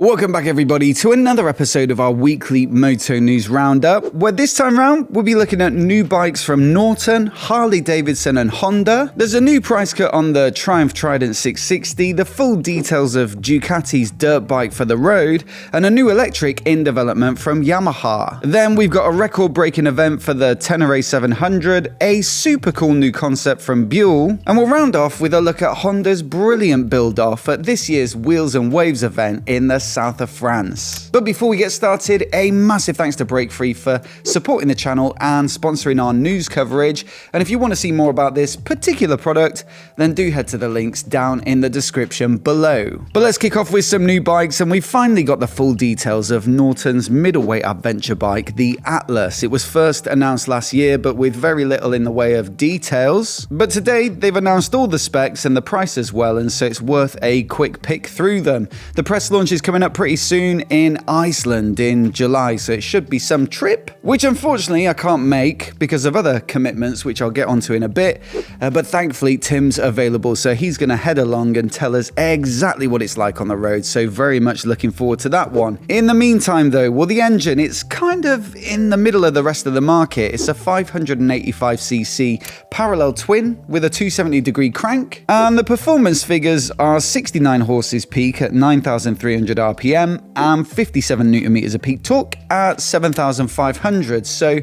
Welcome back everybody to another episode of our weekly Moto News Roundup, where this time round we'll be looking at new bikes from Norton, Harley Davidson and Honda. There's a new price cut on the Triumph Trident 660, the full details of Ducati's dirt bike for the road, and a new electric in development from Yamaha. Then we've got a record-breaking event for the Tenere 700, a super cool new concept from Buell, and we'll round off with a look at Honda's brilliant build-off at this year's Wheels and Waves event in the south of France. But before we get started, a massive thanks to Break Free for supporting the channel and sponsoring our news coverage. And if you want to see more about this particular product, then do head to the links down in the description below. But let's kick off with some new bikes, and we finally got the full details of Norton's middleweight adventure bike, the Atlas. It was first announced last year, but with very little in the way of details. But today, they've announced all the specs and the price as well, and so it's worth a quick pick through them. The press launch is coming up pretty soon in Iceland in July, so it should be some trip, which unfortunately I can't make because of other commitments, which I'll get onto in a bit, but thankfully Tim's available, so he's going to head along and tell us exactly what it's like on the road, so very much looking forward to that one. In the meantime though, well, the engine, it's kind of in the middle of the rest of the market. It's a 585cc parallel twin with a 270-degree crank, and the performance figures are 69 horses peak at 9,300 RPM and 57 Newton meters of peak torque at 7,500. So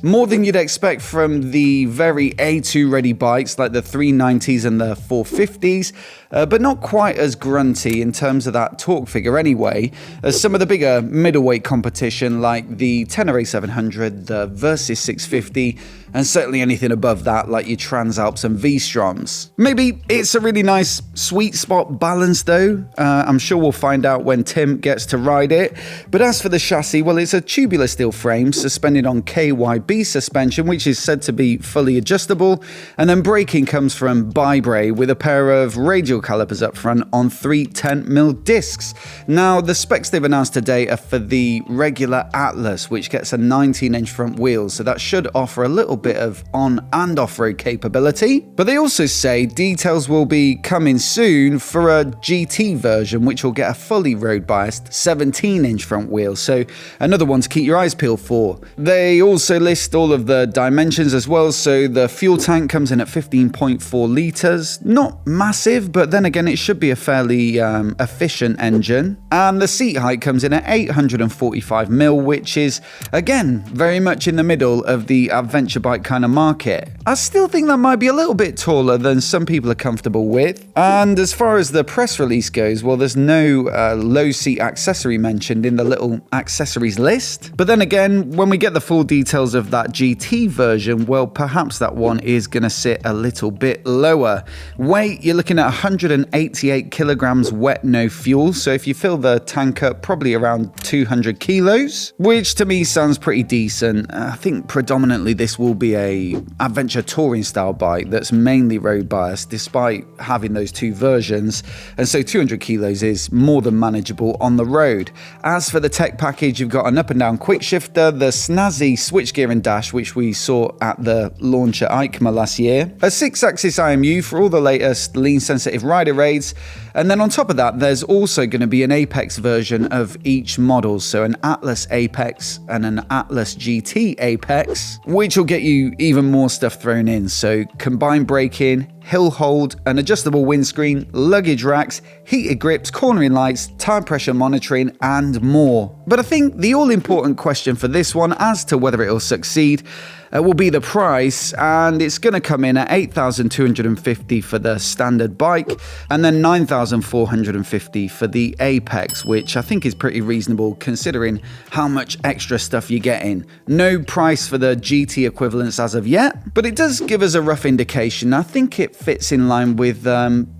more than you'd expect from the very A2 ready bikes like the 390s and the 450s, but not quite as grunty in terms of that torque figure anyway, as some of the bigger middleweight competition like the Tenere 700, the Versys 650, and certainly anything above that like your Transalps and V-Stroms. Maybe it's a really nice sweet spot balance though. I'm sure we'll find out when Tim gets to ride it. But as for the chassis, well, it's a tubular steel frame suspended on KYB suspension, which is said to be fully adjustable, and then braking comes from Bybre with a pair of radial calipers up front on 3 10mm discs. Now, the specs they've announced today are for the regular Atlas, which gets a 19-inch front wheel, so that should offer a little bit of on and off-road capability. But they also say details will be coming soon for a GT version, which will get a fully road-biased 17-inch front wheel, so another one to keep your eyes peeled for. They also list all of the dimensions as well, so the fuel tank comes in at 15.4 litres, not massive, but then again it should be a fairly efficient engine, and the seat height comes in at 845mm, which is again very much in the middle of the adventure bike kind of market. I still think that might be a little bit taller than some people are comfortable with. And as far as the press release goes, well, there's no low seat accessory mentioned in the little accessories list. But then again, when we get the full details of that GT version, well, perhaps that one is going to sit a little bit lower. Weight, you're looking at 188 kilograms wet, no fuel. So if you fill the tank up, probably around 200 kilos, which to me sounds pretty decent. I think predominantly this will be a adventure touring style bike that's mainly road biased, despite having those two versions, and so 200 kilos is more than manageable on the road. As for the tech package, you've got an up and down quick shifter, the snazzy switchgear and dash, which we saw at the launch at EICMA last year, a 6-axis IMU for all the latest lean sensitive rider aids, and then on top of that there's also going to be an Apex version of each model, so an Atlas Apex and an Atlas GT Apex, which will get you even more stuff thrown in, so combined braking, hill hold, an adjustable windscreen, luggage racks, heated grips, cornering lights, tire pressure monitoring, and more. But I think the all-important question for this one as to whether it'll succeed will be the price, and it's going to come in at $8,250 for the standard bike, and then $9,450 for the Apex, which I think is pretty reasonable considering how much extra stuff you're getting. No price for the GT equivalents as of yet, but it does give us a rough indication. I think it fits in line with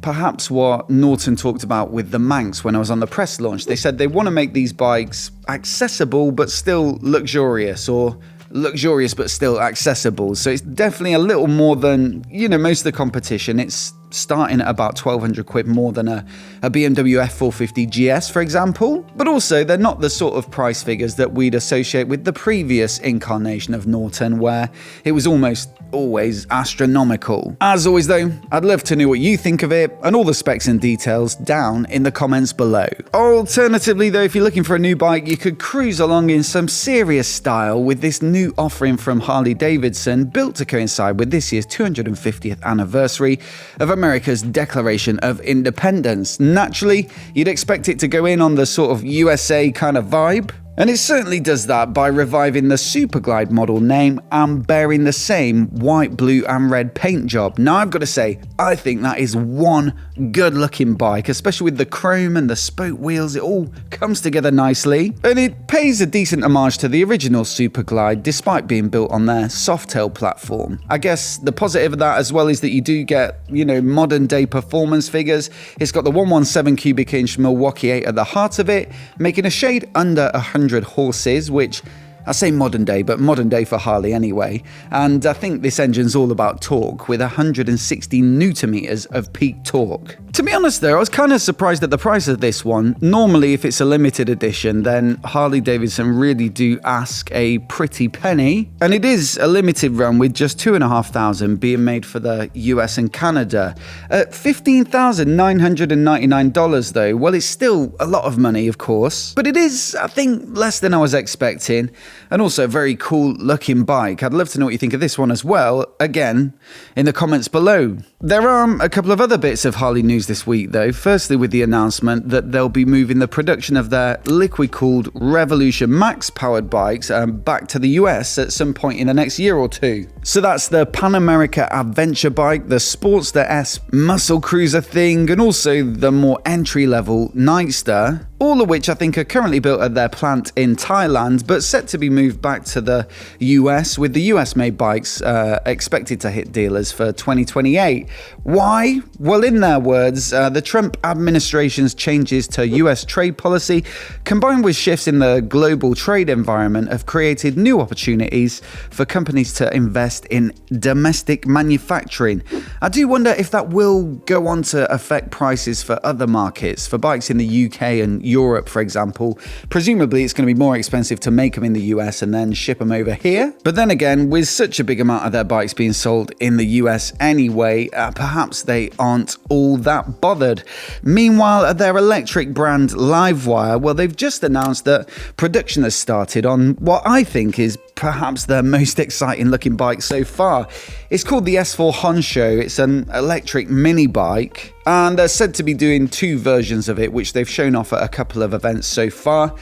perhaps what Norton talked about with the Manx when I was on the press launch. They said they want to make these bikes accessible but still luxurious, or luxurious but still accessible. So it's definitely a little more than, you know, most of the competition. It's starting at about 1,200 quid more than a BMW F450 GS, for example. But also, they're not the sort of price figures that we'd associate with the previous incarnation of Norton, where it was almost always astronomical. As always though, I'd love to know what you think of it, and all the specs and details down in the comments below. Alternatively though, if you're looking for a new bike, you could cruise along in some serious style with this new offering from Harley Davidson, built to coincide with this year's 250th anniversary of America's Declaration of Independence. Naturally, you'd expect it to go in on the sort of USA kind of vibe, and it certainly does that by reviving the Superglide model name and bearing the same white, blue and red paint job. Now I've got to say, I think that is one good looking bike, especially with the chrome and the spoke wheels. It all comes together nicely, and it pays a decent homage to the original Superglide despite being built on their Softail platform. I guess the positive of that as well is that you do get, modern day performance figures. It's got the 117 cubic inch Milwaukee 8 at the heart of it, making a shade under 100 horses, which I say modern day, but modern day for Harley anyway. And I think this engine's all about torque, with 160 Nm of peak torque. To be honest though, I was kind of surprised at the price of this one. Normally, if it's a limited edition, then Harley Davidson really do ask a pretty penny. And it is a limited run with just 2,500 being made for the US and Canada. At $15,999 though, well, it's still a lot of money, of course. But it is, I think, less than I was expecting. And also a very cool looking bike. I'd love to know what you think of this one as well, again, in the comments below. There are a couple of other bits of Harley news this week though. Firstly, with the announcement that they'll be moving the production of their liquid-cooled Revolution Max powered bikes back to the US at some point in the next year or two. So that's the Pan America Adventure bike, the Sportster S muscle cruiser thing, and also the more entry-level Nightster, all of which I think are currently built at their plant in Thailand, but set to be moved back to the US, with the US-made bikes expected to hit dealers for 2028. Why? Well, in their words, the Trump administration's changes to US trade policy, combined with shifts in the global trade environment, have created new opportunities for companies to invest in domestic manufacturing. I do wonder if that will go on to affect prices for other markets, for bikes in the UK and Europe, for example. Presumably, it's going to be more expensive to make them in the US and then ship them over here. But then again, with such a big amount of their bikes being sold in the US anyway, perhaps they aren't all that bothered. Meanwhile, at their electric brand Livewire, well, they've just announced that production has started on what I think is perhaps their most exciting looking bike so far. It's called the S4 Honcho. It's an electric mini bike, and they're said to be doing two versions of it, which they've shown off at a couple of events so far,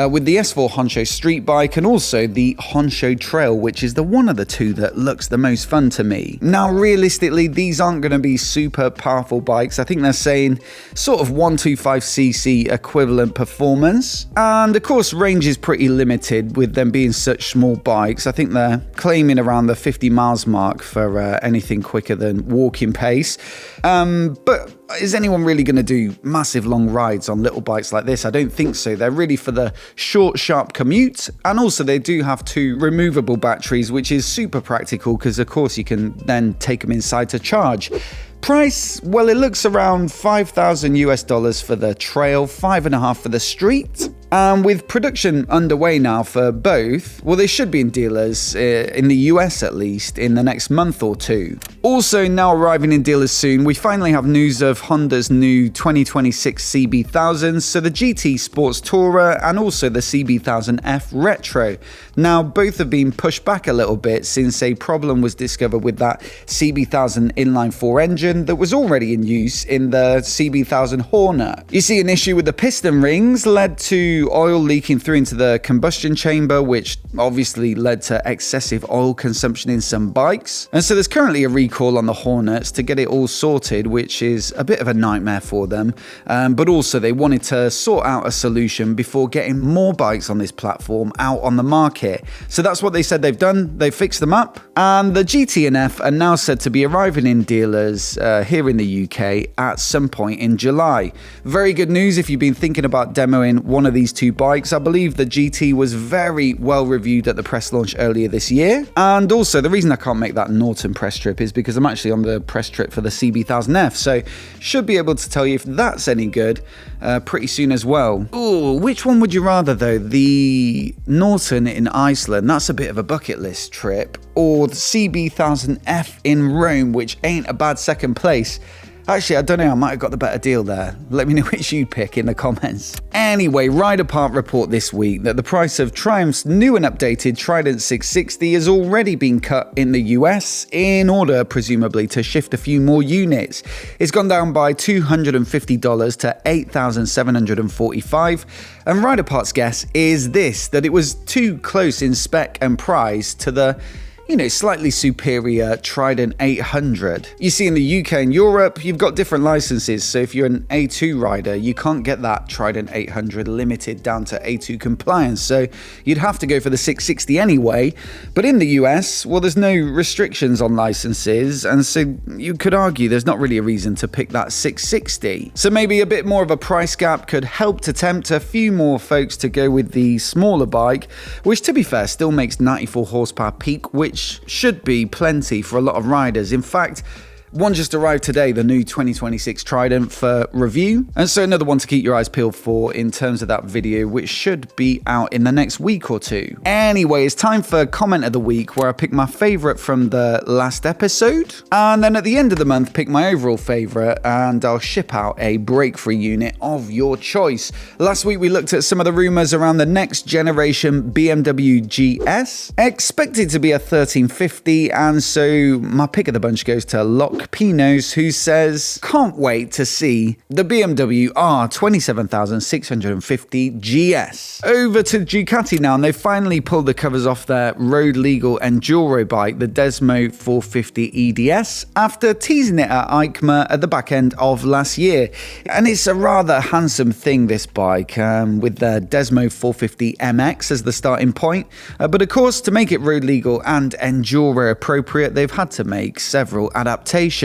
with the S4 Honcho street bike and also the Honcho Trail, which is the one of the two that looks the most fun to me. Now, realistically, these aren't going to be super powerful bikes. I think they're saying sort of 125cc equivalent performance, and of course range is pretty limited with them being such small bikes. I think they're claiming around the 50 miles mark for anything quicker than walking pace. But is anyone really going to do massive long rides on little bikes like this? I don't think so. They're really for the short, sharp commute. And also they do have two removable batteries, which is super practical because of course you can then take them inside to charge. Price, well, it looks around $5,000 for the trail, $5,500 for the street. And with production underway now for both, well, they should be in dealers, in the US at least, in the next month or two. Also now arriving in dealers soon, we finally have news of Honda's new 2026 CB1000s, so the GT Sports Tourer and also the CB1000F Retro. Now, both have been pushed back a little bit since a problem was discovered with that CB1000 inline-4 engine that was already in use in the CB1000 Hornet. You see, an issue with the piston rings led to oil leaking through into the combustion chamber, which obviously led to excessive oil consumption in some bikes. And so there's currently a recall on the Hornets to get it all sorted, which is a bit of a nightmare for them. But also they wanted to sort out a solution before getting more bikes on this platform out on the market. So that's what they said they've done. They fixed them up. And the GT and F are now said to be arriving in dealers here in the UK at some point in July. Very good news if you've been thinking about demoing one of these these two bikes. I believe the GT was very well reviewed at the press launch earlier this year. And also, the reason I can't make that Norton press trip is because I'm actually on the press trip for the CB1000F, so should be able to tell you if that's any good pretty soon as well. Ooh, which one would you rather though? The Norton in Iceland, that's a bit of a bucket list trip, or the CB1000F in Rome, which ain't a bad second place? Actually, I don't know, I might have got the better deal there. Let me know which you pick in the comments. Anyway, Ride Apart report this week that the price of Triumph's new and updated Trident 660 has already been cut in the US in order, presumably, to shift a few more units. It's gone down by $250 to $8,745, and Ride Apart's guess is this, that it was too close in spec and price to the slightly superior Trident 800. You see, in the UK and Europe, you've got different licenses, so if you're an A2 rider, you can't get that Trident 800 limited down to A2 compliance, so you'd have to go for the 660 anyway. But in the US, well, there's no restrictions on licenses, and so you could argue there's not really a reason to pick that 660. So maybe a bit more of a price gap could help to tempt a few more folks to go with the smaller bike, which, to be fair, still makes 94 horsepower peak, which should be plenty for a lot of riders. In fact, one just arrived today, the new 2026 Trident, for review, and so another one to keep your eyes peeled for in terms of that video, which should be out in the next week or two. Anyway, it's time for comment of the week, where I pick my favorite from the last episode, and then at the end of the month pick my overall favorite, and I'll ship out a break-free unit of your choice. Last week we looked at some of the rumors around the next generation BMW GS, expected to be a 1350, and so my pick of the bunch goes to Lock Pinos, who says, can't wait to see the BMW R27650 GS. Over to Ducati now, and they finally pulled the covers off their road legal enduro bike, the Desmo 450 EDS, after teasing it at EICMA at the back end of last year. And it's a rather handsome thing, this bike, with the Desmo 450 MX as the starting point. But of course, to make it road legal and enduro appropriate, they've had to make several adaptations.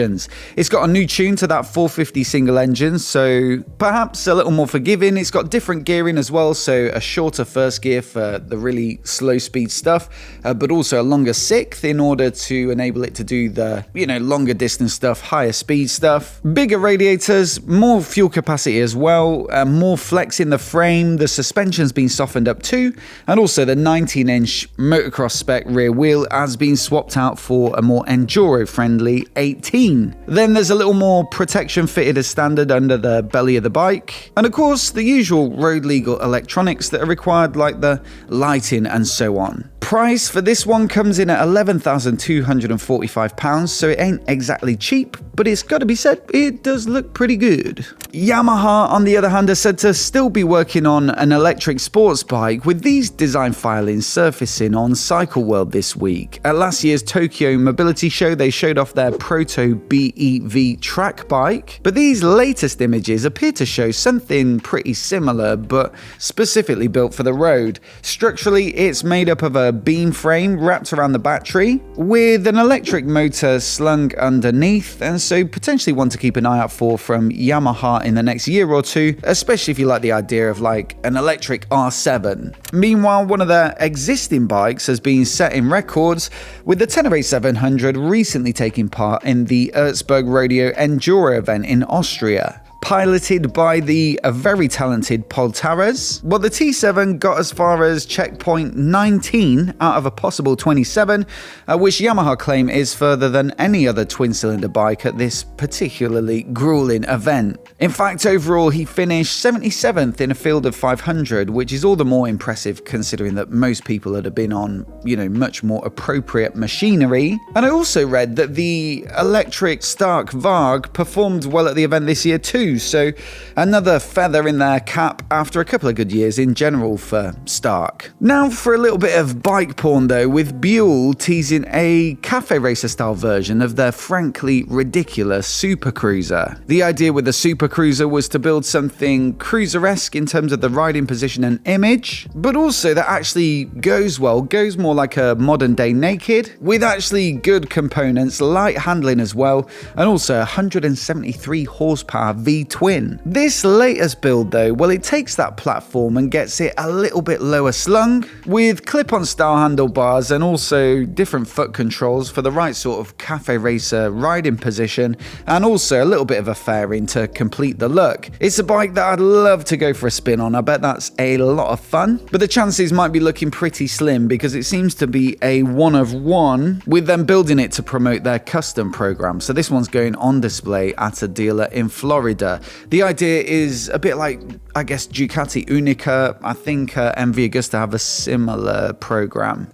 It's got a new tune to that 450 single engine, so perhaps a little more forgiving. It's got different gearing as well, so a shorter first gear for the really slow speed stuff, but also a longer sixth in order to enable it to do the, longer distance stuff, higher speed stuff. Bigger radiators, more fuel capacity as well, more flex in the frame, the suspension's been softened up too, and also the 19-inch motocross spec rear wheel has been swapped out for a more enduro-friendly 18. Then there's a little more protection fitted as standard under the belly of the bike, and of course the usual road legal electronics that are required, like the lighting and so on. Price for this one comes in at £11,245, so it ain't exactly cheap, but it's got to be said, it does look pretty good. Yamaha, on the other hand, are said to still be working on an electric sports bike, with these design filings surfacing on Cycle World this week. At last year's Tokyo Mobility Show, they showed off their Proto BEV track bike, but these latest images appear to show something pretty similar, but specifically built for the road. Structurally, it's made up of a beam frame wrapped around the battery, with an electric motor slung underneath, and so potentially one to keep an eye out for from Yamaha in the next year or two, especially if you like the idea of like an electric R7. Meanwhile, one of their existing bikes has been setting records, with the Tenere 700 recently taking part in the Erzberg Rodeo Enduro event in Austria. Piloted by the very talented Poltaras, well, the T7 got as far as checkpoint 19 out of a possible 27, which Yamaha claim is further than any other twin-cylinder bike at this particularly grueling event. In fact, overall, he finished 77th in a field of 500, which is all the more impressive considering that most people had been on, much more appropriate machinery. And I also read that the electric Stark Varg performed well at the event this year too, so another feather in their cap after a couple of good years in general for Stark. Now for a little bit of bike porn though, with Buell teasing a cafe racer style version of their frankly ridiculous Super Cruiser. The idea with the Super Cruiser was to build something cruiser-esque in terms of the riding position and image, but also that actually goes more like a modern day Naked, with actually good components, light handling as well, and also 173 horsepower V V twin. This latest build though, well, it takes that platform and gets it a little bit lower slung, with clip-on style handlebars and also different foot controls for the right sort of cafe racer riding position, and also a little bit of a fairing to complete the look. It's a bike that I'd love to go for a spin on. I bet that's a lot of fun, but the chances might be looking pretty slim because it seems to be a one of one, with them building it to promote their custom program. So this one's going on display at a dealer in Florida. The idea is a bit like, I guess, Ducati Unica. I think MV Agusta have a similar program.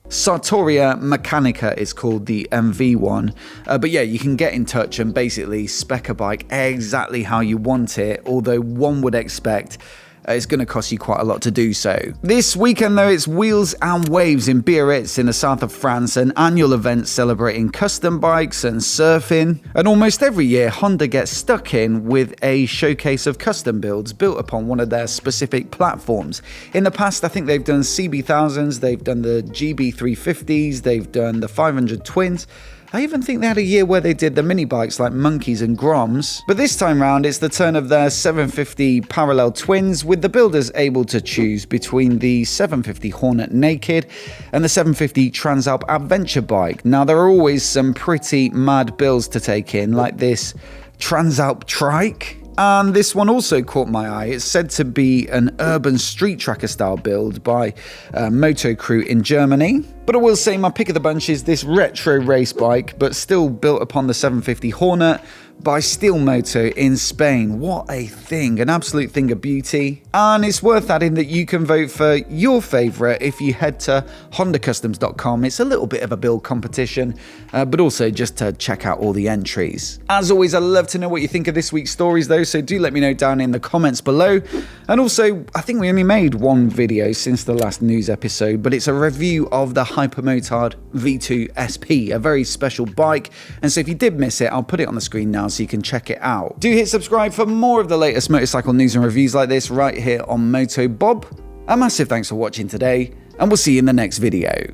Sartoria Mechanica is called the MV one, but yeah, you can get in touch and basically spec a bike exactly how you want it, although one would expect it's going to cost you quite a lot to do so. This weekend though, it's Wheels and Waves in Biarritz in the south of France, an annual event celebrating custom bikes and surfing. And almost every year, Honda gets stuck in with a showcase of custom builds built upon one of their specific platforms. In the past, I think they've done CB1000s, they've done the GB350s, they've done the 500 Twins. I even think they had a year where they did the mini bikes like Monkeys and Groms. But this time round, it's the turn of their 750 Parallel Twins, with the builders able to choose between the 750 Hornet Naked and the 750 Transalp Adventure bike. Now, there are always some pretty mad builds to take in, like this Transalp Trike. And this one also caught my eye. It's said to be an urban street tracker style build by Moto crew in Germany. But I will say my pick of the bunch is this retro race bike, but still built upon the 750 Hornet by Steel Moto in Spain. What a thing, an absolute thing of beauty. And it's worth adding that you can vote for your favourite if you head to hondacustoms.com. It's a little bit of a build competition, but also just to check out all the entries. As always, I'd love to know what you think of this week's stories though, so do let me know down in the comments below. And also, I think we only made one video since the last news episode, but it's a review of the Hypermotard V2 SP, a very special bike. And so if you did miss it, I'll put it on the screen now so you can check it out. Do hit subscribe for more of the latest motorcycle news and reviews like this right here on MOTOBOB. A massive thanks for watching today, and we'll see you in the next video.